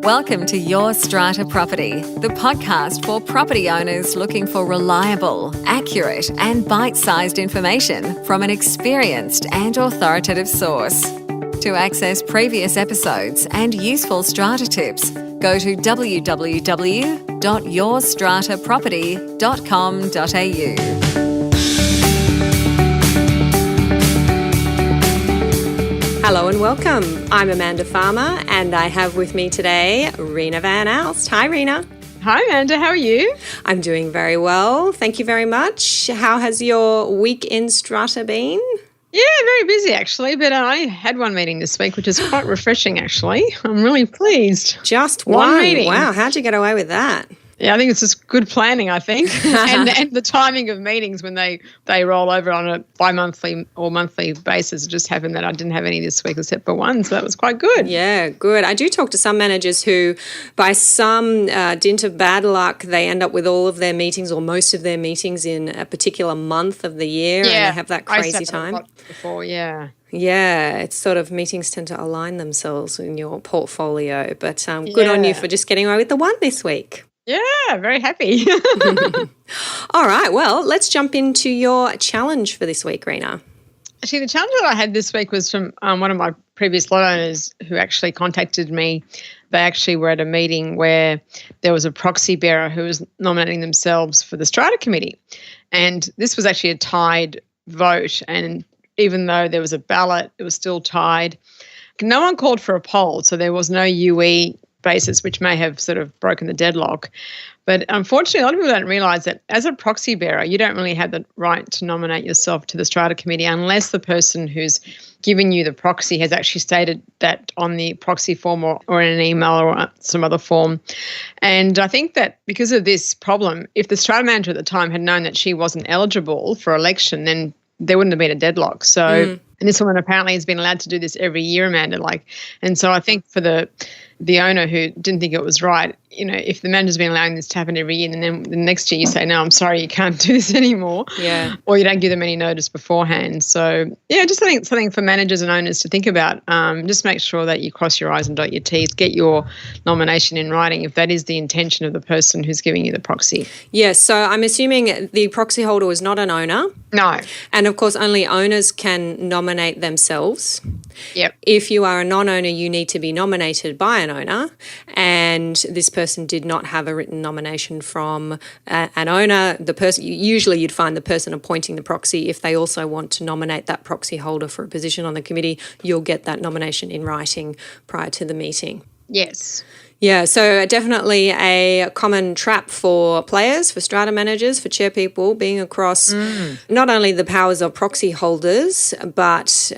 Welcome to Your Strata Property, the podcast for property owners looking for reliable, accurate, and bite-sized information from an experienced and authoritative source. To access previous episodes and useful strata tips, go to www.yourstrataproperty.com.au. Hello and welcome. I'm Amanda Farmer and I have with me today Rena Van Alst. Hi, Rena. Hi, Amanda. How are you? I'm doing very well. Thank you very much. How has your week in Strata been? Yeah, very busy actually, but I had one meeting this week, which is quite refreshing actually. I'm really pleased. Just one meeting. Wow, how'd you get away with that? Yeah, I think it's just good planning, I think. and the timing of meetings when they roll over on a bi-monthly or monthly basis. It just happened that I didn't have any this week except for one, so that was quite good. Yeah, good. I do talk to some managers who, by some dint of bad luck, they end up with all of their meetings or most of their meetings in a particular month of the year, and they have that crazy time. Before, yeah. Yeah, it's sort of meetings tend to align themselves in your portfolio, but good on you for just getting away with the one this week. Yeah, very happy. All right, well, let's jump into your challenge for this week, Rena. Actually, the challenge that I had this week was from one of my previous lot owners who actually contacted me. They actually were at a meeting where there was a proxy bearer who was nominating themselves for the Strata Committee. And this was actually a tied vote. And even though there was a ballot, it was still tied. No one called for a poll, so there was no UE basis, which may have sort of broken the deadlock. But unfortunately, a lot of people don't realise that as a proxy bearer, you don't really have the right to nominate yourself to the Strata Committee unless the person who's giving you the proxy has actually stated that on the proxy form or in an email or some other form. And I think that because of this problem, if the Strata manager at the time had known that she wasn't eligible for election, then there wouldn't have been a deadlock. So, and this woman apparently has been allowed to do this every year, Amanda. And so I think for the owner who didn't think it was right, you know, if the manager's been allowing this to happen every year, and then the next year you say, no, I'm sorry, you can't do this anymore. Yeah. Or you don't give them any notice beforehand. So, yeah, just something for managers and owners to think about. Just make sure that you cross your I's and dot your T's. Get your nomination in writing if that is the intention of the person who's giving you the proxy. Yes, so I'm assuming the proxy holder is not an owner. No. And, of course, only owners can nominate themselves. Yep. If you are a non-owner, you need to be nominated by an owner, and this person did not have a written nomination from an owner. The person, usually you'd find the person appointing the proxy, if they also want to nominate that proxy holder for a position on the committee, you'll get that nomination in writing prior to the meeting. Yes. Yeah, so definitely a common trap for players, for strata managers, for chair people, being across not only the powers of proxy holders, but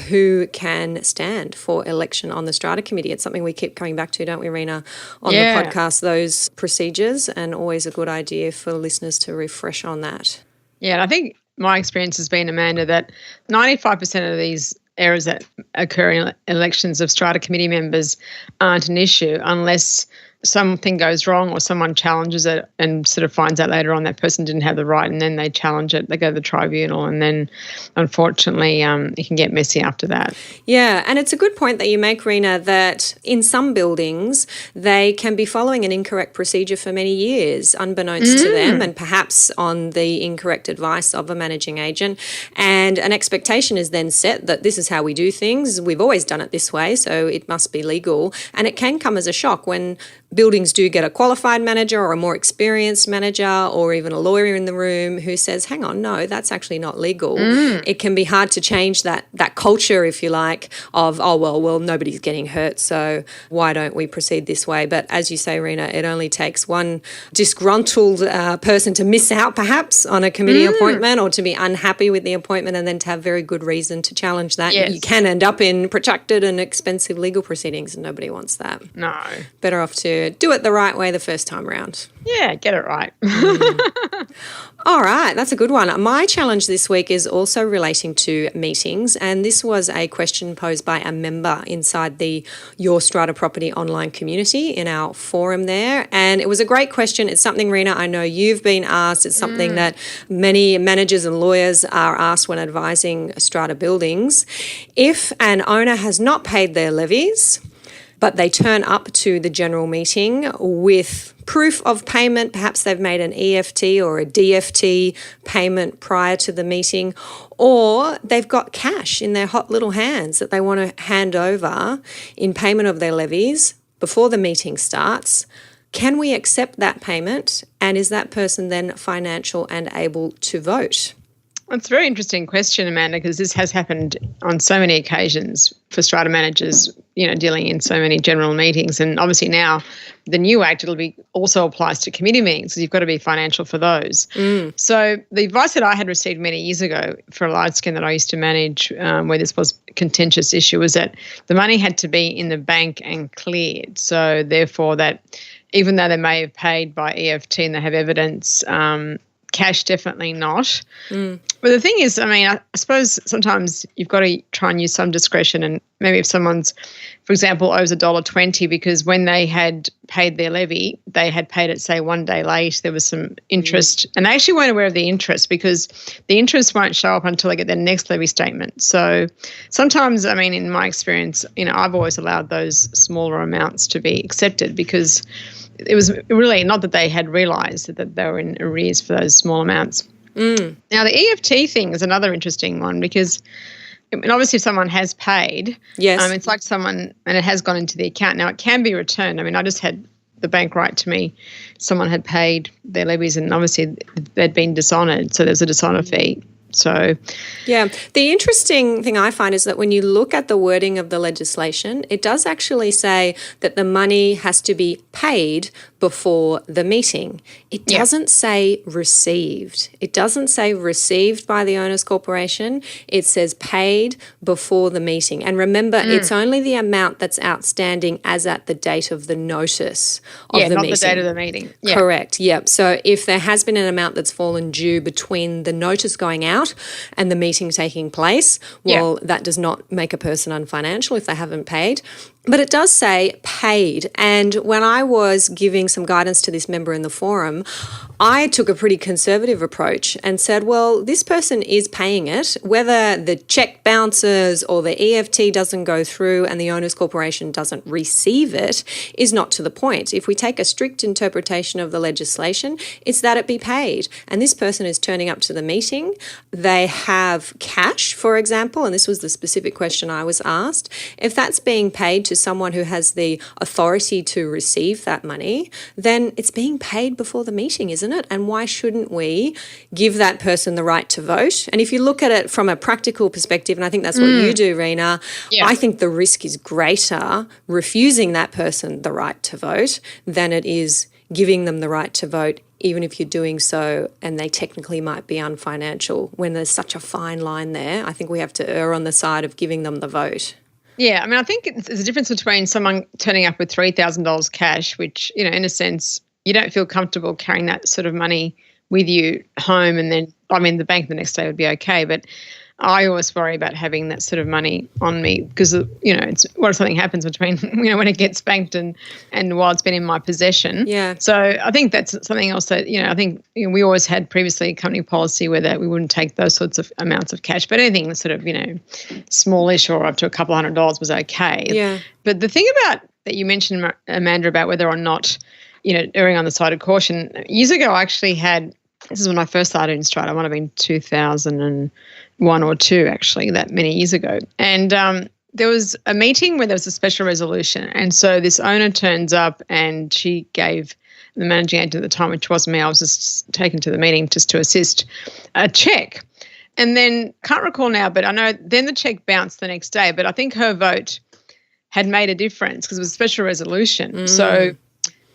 who can stand for election on the Strata Committee. It's something we keep coming back to, don't we, Rena, on the podcast, those procedures, and always a good idea for listeners to refresh on that. Yeah, and I think my experience has been, Amanda, that 95% of these errors that occur in elections of Strata Committee members aren't an issue unless something goes wrong or someone challenges it and sort of finds out later on that person didn't have the right, and then they challenge it, they go to the tribunal, and then unfortunately it can get messy after that. Yeah, and it's a good point that you make, Rena, that in some buildings they can be following an incorrect procedure for many years, unbeknownst to them, and perhaps on the incorrect advice of a managing agent. And an expectation is then set that this is how we do things. We've always done it this way, so it must be legal. And it can come as a shock when buildings do get a qualified manager or a more experienced manager or even a lawyer in the room who says, hang on, no, that's actually not legal. It can be hard to change that culture, if you like, of, oh, well, nobody's getting hurt, so why don't we proceed this way? But as you say, Rena, it only takes one disgruntled person to miss out perhaps on a committee appointment or to be unhappy with the appointment and then to have very good reason to challenge that. Yes. You can end up in protracted and expensive legal proceedings, and nobody wants that. No. Better off to do it the right way the first time round. Yeah, get it right. All right, that's a good one. My challenge this week is also relating to meetings, and this was a question posed by a member inside the Your Strata Property online community in our forum there, and it was a great question. It's something, Rena, I know you've been asked. It's something that many managers and lawyers are asked when advising strata buildings. If an owner has not paid their levies, but they turn up to the general meeting with proof of payment. Perhaps they've made an EFT or a DFT payment prior to the meeting, or they've got cash in their hot little hands that they want to hand over in payment of their levies before the meeting starts. Can we accept that payment? And is that person then financial and able to vote? It's a very interesting question, Amanda, because this has happened on so many occasions for strata managers, dealing in so many general meetings. And obviously now the new act, also applies to committee meetings, because you've got to be financial for those. So the advice that I had received many years ago for a large scheme that I used to manage, where this was a contentious issue, was that the money had to be in the bank and cleared. So therefore that even though they may have paid by EFT and they have evidence, cash definitely not. But the thing is, I suppose sometimes you've got to try and use some discretion, and maybe if someone's, for example, owes $1.20 because when they had paid their levy, they had paid it, say, 1 day late, there was some interest, and they actually weren't aware of the interest because the interest won't show up until they get their next levy statement. So sometimes, in my experience, I've always allowed those smaller amounts to be accepted because it was really not that they had realised that they were in arrears for those small amounts. Now, the EFT thing is another interesting one because obviously if someone has paid, yes, it's like someone, and it has gone into the account. Now, it can be returned. I just had the bank write to me, someone had paid their levies and obviously they'd been dishonoured, so there's a dishonour fee. So, yeah, the interesting thing I find is that when you look at the wording of the legislation, it does actually say that the money has to be paid before the meeting. It doesn't say received. It doesn't say received by the owners corporation. It says paid before the meeting. And remember, it's only the amount that's outstanding as at the date of the notice of the meeting. Yeah, not the date of the meeting. Yeah. Correct, yep. So if there has been an amount that's fallen due between the notice going out and the meeting taking place, well, that does not make a person unfinancial if they haven't paid. But it does say paid. And when I was giving some guidance to this member in the forum, I took a pretty conservative approach and said, well, this person is paying it. Whether the check bounces or the EFT doesn't go through and the owners corporation doesn't receive it is not to the point. If we take a strict interpretation of the legislation, it's that it be paid. And this person is turning up to the meeting. They have cash, for example, and this was the specific question I was asked. If that's being paid to someone who has the authority to receive that money, then it's being paid before the meeting, isn't it? And why shouldn't we give that person the right to vote? And if you look at it from a practical perspective, and I think that's what you do, Rena, I think the risk is greater refusing that person the right to vote than it is giving them the right to vote, even if you're doing so and they technically might be unfinancial. When there's such a fine line there, I think we have to err on the side of giving them the vote. Yeah, I think there's a difference between someone turning up with $3,000 cash, which, in a sense, you don't feel comfortable carrying that sort of money with you home, and then, the bank the next day would be okay, but I always worry about having that sort of money on me because, it's what if something happens between, when it gets banked and while it's been in my possession. Yeah. So I think that's something else that, I think we always had previously a company policy where that we wouldn't take those sorts of amounts of cash, but anything that's sort of, smallish or up to a couple $100 was okay. Yeah. But the thing about that you mentioned, Amanda, about whether or not, erring on the side of caution, years ago I actually had, this is when I first started in Strata, it might have been 2001 or 2 actually, that many years ago. And there was a meeting where there was a special resolution. And so this owner turns up and she gave the managing agent at the time, which wasn't me, I was just taken to the meeting just to assist, a check. And then, can't recall now, but I know then the check bounced the next day, but I think her vote had made a difference because it was a special resolution. So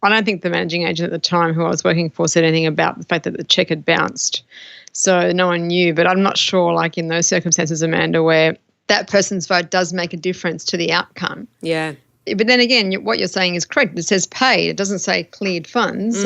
I don't think the managing agent at the time who I was working for said anything about the fact that the check had bounced. So no one knew, but I'm not sure, in those circumstances, Amanda, where that person's vote does make a difference to the outcome. Yeah. But then again, what you're saying is correct. It says paid. It doesn't say cleared funds.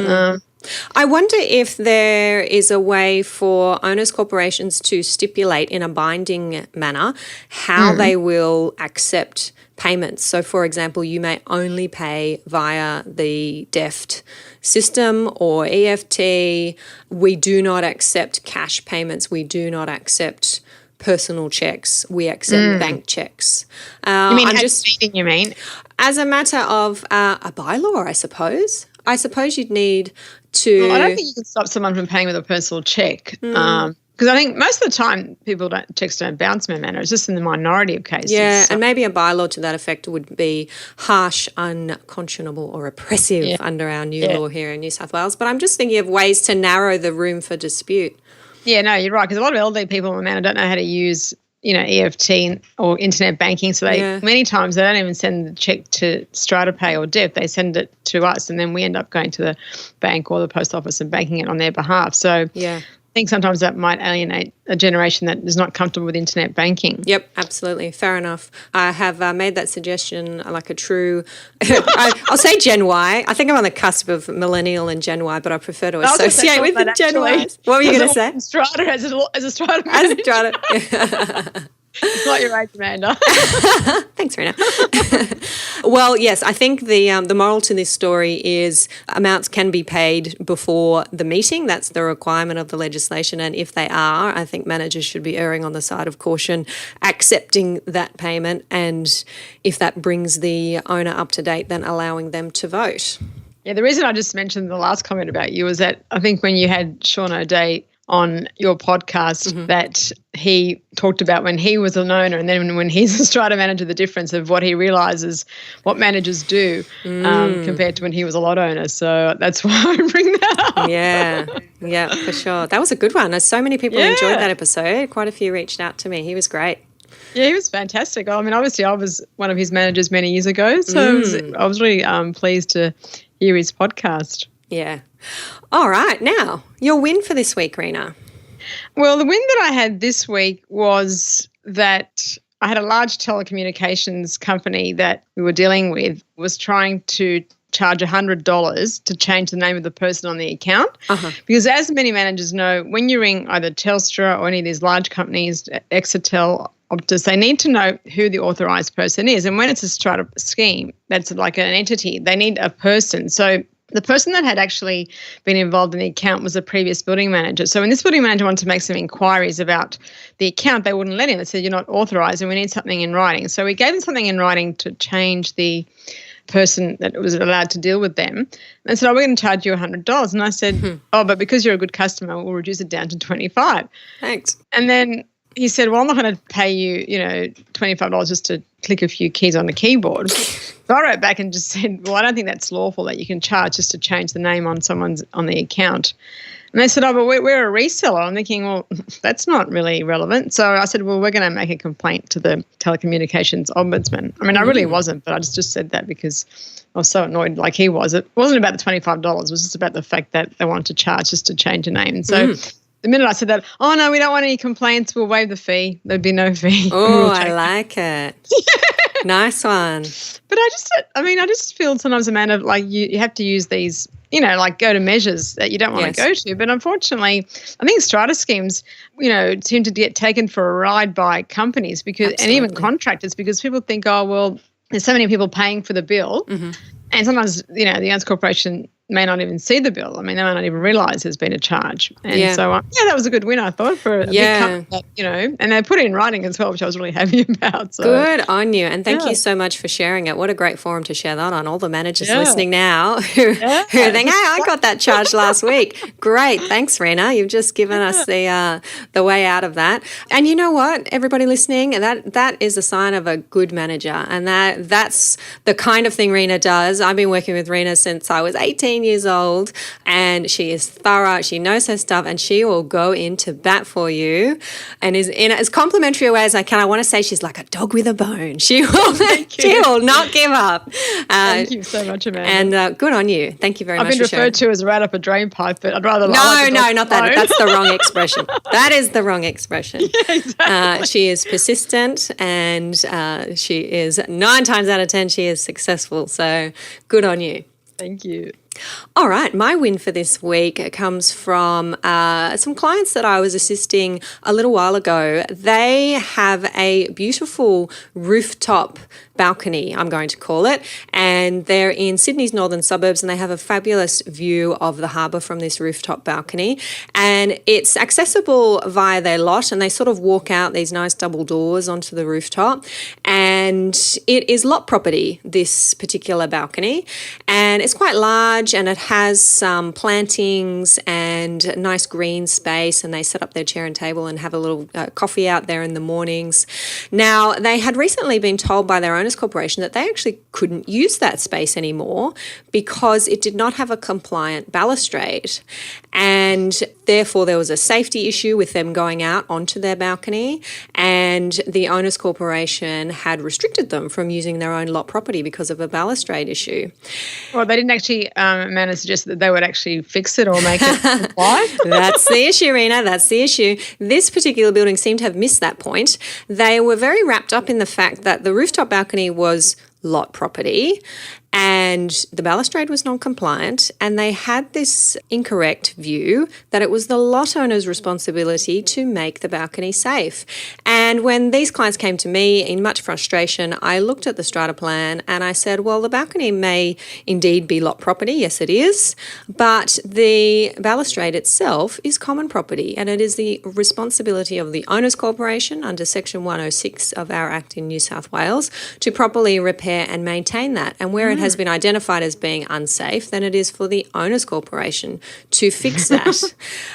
I wonder if there is a way for owners corporations to stipulate in a binding manner how they will accept payments. So, for example, you may only pay via the DEFT system or EFT. We do not accept cash payments. We do not accept personal checks. We accept bank checks. You mean I'm meeting, you mean? as a matter of a bylaw, I suppose. I suppose you'd need to. Well, I don't think you can stop someone from paying with a personal check. Because I think most of the time checks don't bounce in my manner. It's just in the minority of cases. Yeah, So. and maybe a bylaw to that effect would be harsh, unconscionable or oppressive under our new law here in New South Wales. But I'm just thinking of ways to narrow the room for dispute. Yeah, no, you're right. Because a lot of elderly people in the manor don't know how to use, EFT or internet banking. So many times they don't even send the check to Strata Pay or DEF. They send it to us, and then we end up going to the bank or the post office and banking it on their behalf. So I think sometimes that might alienate a generation that is not comfortable with internet banking. Yep, absolutely. Fair enough. I have made that suggestion like a true, I'll say Gen Y. I think I'm on the cusp of millennial and Gen Y, but I prefer to associate with the Gen Y. What were you going to say? Strata as a Strata manager. As Strata. It's not your age, Amanda. Thanks, Rena. Well, yes, I think the moral to this story is amounts can be paid before the meeting. That's the requirement of the legislation. And if they are, I think managers should be erring on the side of caution, accepting that payment. And if that brings the owner up to date, then allowing them to vote. Yeah, the reason I just mentioned the last comment about you was that I think when you had Sean O'Day on your podcast that he talked about when he was an owner and then when he's a strata manager, the difference of what he realises what managers do compared to when he was a lot owner. So that's why I bring that up. Yeah, for sure. That was a good one. There's so many people enjoyed that episode. Quite a few reached out to me. He was great. Yeah, he was fantastic. I mean, obviously I was one of his managers many years ago, so I was really pleased to hear his podcast. Yeah. All right. Now, your win for this week, Rena. Well, the win that I had this week was that I had a large telecommunications company that we were dealing with was trying to charge $100 to change the name of the person on the account. Because as many managers know, when you ring either Telstra or any of these large companies, Exetel, Optus, they need to know who the authorised person is. And when it's a strata scheme, that's like an entity, they need a person. So the person that had actually been involved in the account was the previous building manager. So when this building manager wanted to make some inquiries about the account, they wouldn't let him. They said, you're not authorised and we need something in writing. So we gave him something in writing to change the person that was allowed to deal with them. And said, we're going to charge you $100. And I said, but because you're a good customer, we'll reduce it down to $25. Thanks. And then he said, well, I'm not going to pay you, $25 just to click a few keys on the keyboard. So I wrote back and just said, well, I don't think that's lawful that you can charge just to change the name on the account. And they said, but we're a reseller. I'm thinking, well, that's not really relevant. So I said, well, we're going to make a complaint to the telecommunications ombudsman. I mean, I really wasn't, but I just said that because I was so annoyed like he was. It wasn't about the $25. It was just about the fact that they wanted to charge just to change a name. So the minute I said that, oh, no, we don't want any complaints, we'll waive the fee. There'd be no fee. Oh, I like it. Nice one. But I just feel sometimes, Amanda, like you have to use these, like go to measures that you don't want to go to. But unfortunately, I think strata schemes, seem to get taken for a ride by companies and even contractors because people think, oh, well, there's so many people paying for the bill. And sometimes, the owners corporation may not even see the bill. I mean, they may not even realise there's been a charge. And so, that was a good win, I thought, for a big company that, and they put it in writing as well, which I was really happy about. So. Good on you. And thank you so much for sharing it. What a great forum to share that on. All the managers listening now who think, hey, I got that charge last week. Great. Thanks, Rena. You've just given us the way out of that. And you know what, everybody listening, that is a sign of a good manager. And that's the kind of thing Rena does. I've been working with Rena since I was 18 years old, and she is thorough. She knows her stuff, and she will go into bat for you, and is in as complimentary a way as I can. I want to say she's like a dog with a bone. She will not give up. Thank you so much, Amanda. And good on you. Thank you very much. I've been referred to as right up a drain pipe, but I'd rather not that. That's the wrong expression. That is the wrong expression. Yeah, exactly. She is persistent, and she is 9 times out of 10 she is successful. So good on you. Thank you. All right, my win for this week comes from some clients that I was assisting a little while ago. They have a beautiful rooftop balcony, I'm going to call it, and they're in Sydney's northern suburbs, and they have a fabulous view of the harbour from this rooftop balcony, and it's accessible via their lot, and they sort of walk out these nice double doors onto the rooftop, and it is lot property, this particular balcony, and it's quite large, and it has some plantings and nice green space, and they set up their chair and table and have a little coffee out there in the mornings. Now, they had recently been told by their owners corporation that they actually couldn't use that space anymore because it did not have a compliant balustrade, and therefore there was a safety issue with them going out onto their balcony, and the owners corporation had restricted them from using their own lot property because of a balustrade issue. Well, they didn't actually, Amanda suggested that they would actually fix it or make it comply. That's the issue, Rena. That's the issue. This particular building seemed to have missed that point. They were very wrapped up in the fact that the rooftop balcony was lot property and the balustrade was non-compliant, and they had this incorrect view that it was the lot owner's responsibility to make the balcony safe. And when these clients came to me in much frustration, I looked at the strata plan and I said, well, the balcony may indeed be lot property, yes it is, but the balustrade itself is common property, and it is the responsibility of the owners corporation under section 106 of our Act in New South Wales to properly repair and maintain that. And where it has been identified as being unsafe, then it is for the owners corporation to fix that.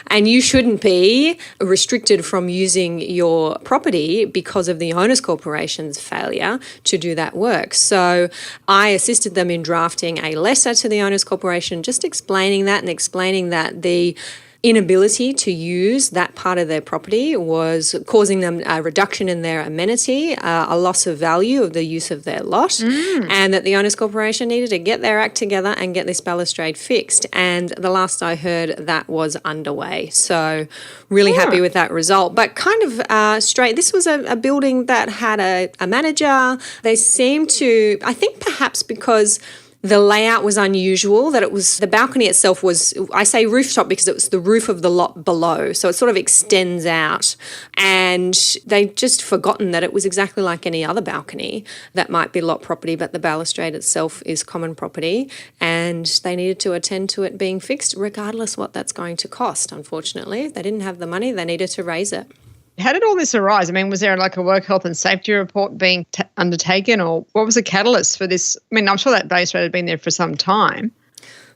And you shouldn't be restricted from using your property because of the owners corporation's failure to do that work. So I assisted them in drafting a letter to the owners corporation, just explaining that and explaining that the inability to use that part of their property was causing them a reduction in their amenity, a loss of value of the use of their lot, and that the owners corporation needed to get their act together and get this balustrade fixed. And the last I heard, that was underway. So really happy with that result. But kind of straight, this was a building that had a manager. They seemed to, I think perhaps because the layout was unusual, that it was, the balcony itself was, I say rooftop because it was the roof of the lot below. So it sort of extends out, and they'd just forgotten that it was exactly like any other balcony that might be lot property, but the balustrade itself is common property, and they needed to attend to it being fixed regardless what that's going to cost. Unfortunately, if they didn't have the money, they needed to raise it. How did all this arise? I mean, was there like a work health and safety report being undertaken, or what was the catalyst for this? I mean, I'm sure that balustrade had been there for some time.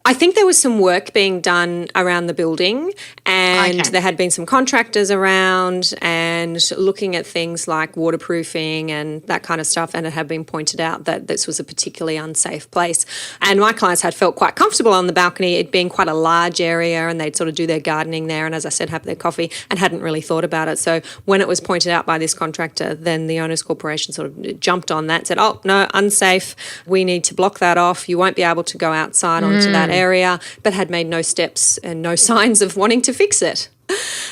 I think there was some work being done around the building, and there had been some contractors around and looking at things like waterproofing and that kind of stuff, and it had been pointed out that this was a particularly unsafe place. And my clients had felt quite comfortable on the balcony, it being quite a large area, and they'd sort of do their gardening there and, as I said, have their coffee, and hadn't really thought about it. So when it was pointed out by this contractor, then the owners corporation sort of jumped on that and said, oh, no, unsafe, we need to block that off, you won't be able to go outside onto that area, but had made no steps and no signs of wanting to fix it.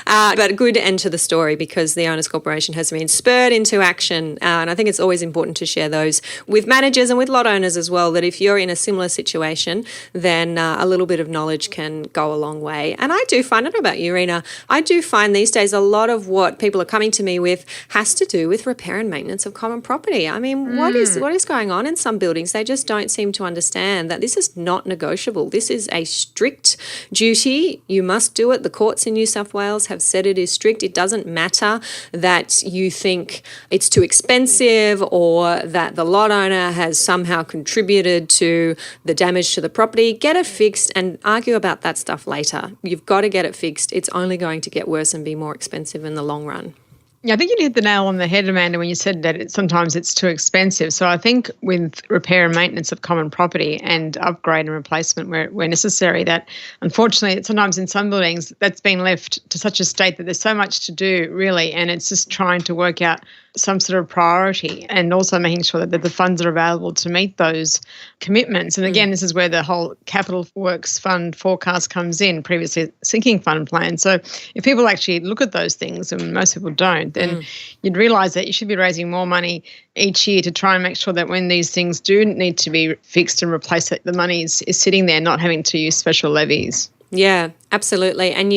But good end to the story, because the owners corporation has been spurred into action, and I think it's always important to share those with managers and with lot owners as well, that if you're in a similar situation, then a little bit of knowledge can go a long way. And I do find, I don't know about you, Rena, I do find these days a lot of what people are coming to me with has to do with repair and maintenance of common property. I mean, what is going on in some buildings? They just don't seem to understand that this is not negotiable. This is a strict duty. You must do it. The courts in New South Wales have said it is strict. It doesn't matter that you think it's too expensive or that the lot owner has somehow contributed to the damage to the property. Get it fixed and argue about that stuff later. You've got to get it fixed. It's only going to get worse and be more expensive in the long run. Yeah, I think you hit the nail on the head, Amanda, when you said that sometimes it's too expensive. So I think with repair and maintenance of common property and upgrade and replacement where necessary, that unfortunately sometimes in some buildings that's been left to such a state that there's so much to do really, and it's just trying to work out some sort of priority, and also making sure that the funds are available to meet those commitments. And again, this is where the whole capital works fund forecast comes in, previously sinking fund plan. So if people actually look at those things, and most people don't, then you'd realise that you should be raising more money each year to try and make sure that when these things do need to be fixed and replaced, that the money is sitting there, not having to use special levies. Yeah, absolutely. And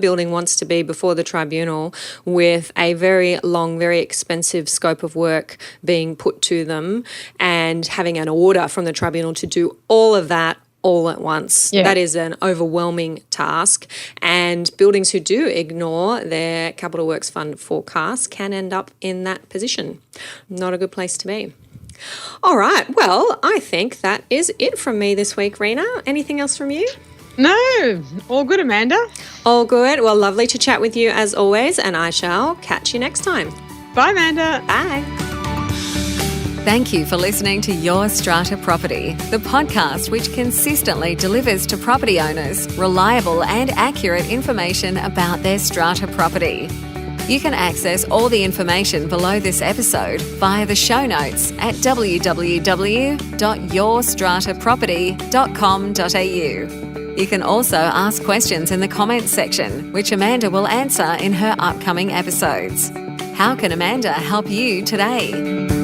building wants to be before the tribunal with a very long, very expensive scope of work being put to them and having an order from the tribunal to do all of that all at once. Yeah. That is an overwhelming task. And buildings who do ignore their capital works fund forecast can end up in that position. Not a good place to be. All right. Well, I think that is it from me this week, Rena. Anything else from you? No, all good, Amanda. All good. Well, lovely to chat with you as always, and I shall catch you next time. Bye, Amanda. Bye. Thank you for listening to Your Strata Property, the podcast which consistently delivers to property owners reliable and accurate information about their strata property. You can access all the information below this episode via the show notes at www.yourstrataproperty.com.au. You can also ask questions in the comments section, which Amanda will answer in her upcoming episodes. How can Amanda help you today?